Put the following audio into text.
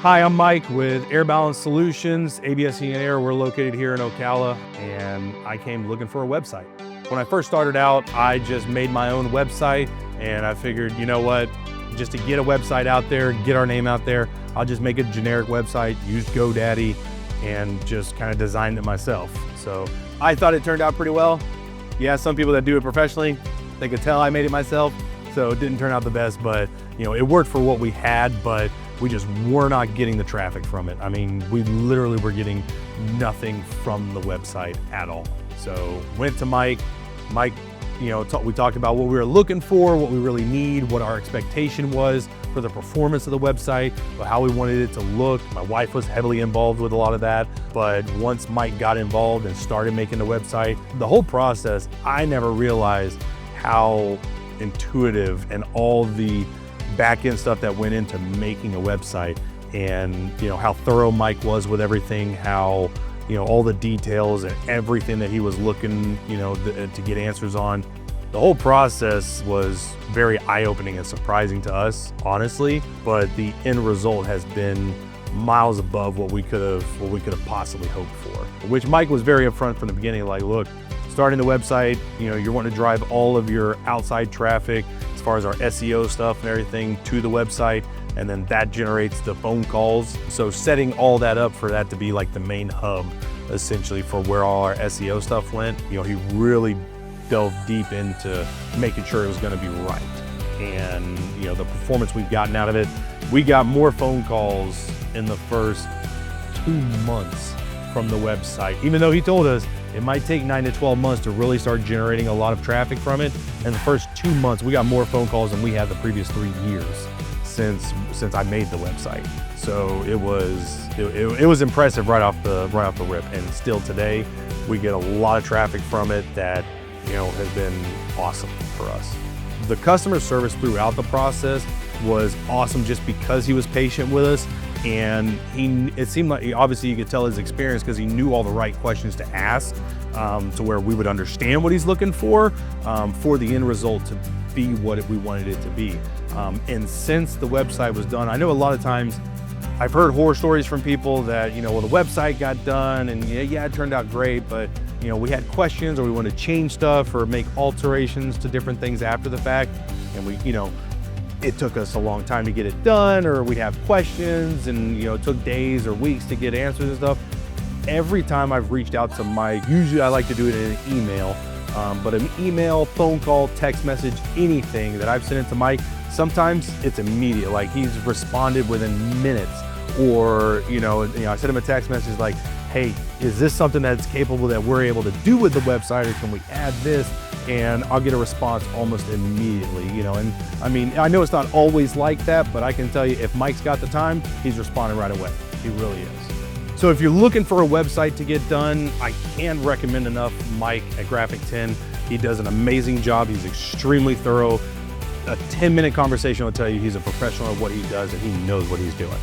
Hi, I'm Mike with Air Balance Solutions, ABS and Air. We're located here in Ocala, and I came looking for a website. When I first started out, I just made my own website, and I figured, you know what, just to get a website out there, get our name out there, I'll just make a generic website, use GoDaddy, and just kind of designed it myself. So I thought it turned out pretty well. Yeah, some people that do it professionally, they could tell I made it myself, so it didn't turn out the best, but it worked for what we had, but we just were not getting the traffic from it. I mean, we literally were getting nothing from the website at all. So went to Mike. Mike, we talked about what we were looking for, what we really need, what our expectation was for the performance of the website, how we wanted it to look. My wife was heavily involved with a lot of that, but once Mike got involved and started making the website, the whole process, I never realized how intuitive and all the back-end stuff that went into making a website, and how thorough Mike was with everything, how all the details and everything that he was looking to get answers on. The whole process was very eye-opening and surprising to us, honestly, but the end result has been miles above what we could have possibly hoped for, which Mike was very upfront from the beginning. Like, look, starting the website, you're wanting to drive all of your outside traffic as far as our SEO stuff and everything to the website, and then that generates the phone calls. So setting all that up for that to be like the main hub, essentially, for where all our SEO stuff went, he really delved deep into making sure it was going to be right. And the performance we've gotten out of it, we got more phone calls in the first 2 months from the website, even though he told us it might take 9 to 12 months to really start generating a lot of traffic from it. In the first 2 months, we got more phone calls than we had the previous 3 years since I made the website. So it was impressive right off the rip. And still today, we get a lot of traffic from it that has been awesome for us. The customer service throughout the process was awesome, just because he was patient with us. And it seemed like, obviously you could tell his experience, because he knew all the right questions to ask, to where we would understand what he's looking for the end result to be what we wanted it to be. And since the website was done, I know a lot of times I've heard horror stories from people that, well, the website got done and yeah, it turned out great, but we had questions, or we wanted to change stuff or make alterations to different things after the fact. And it took us a long time to get it done, or we'd have questions, and it took days or weeks to get answers and stuff. Every time I've reached out to Mike, usually I like to do it in an email, but an email, phone call, text message, anything that I've sent it to Mike, sometimes it's immediate. Like, he's responded within minutes, or I sent him a text message like, hey, is this something that's capable that we're able to do with the website, or can we add this? And I'll get a response almost immediately, and I mean, I know it's not always like that, but I can tell you, if Mike's got the time, he's responding right away. He really is. So if you're looking for a website to get done, I can't recommend enough Mike at Graphicten. He does an amazing job. He's extremely thorough. A 10-minute conversation will tell you he's a professional at what he does, and he knows what he's doing.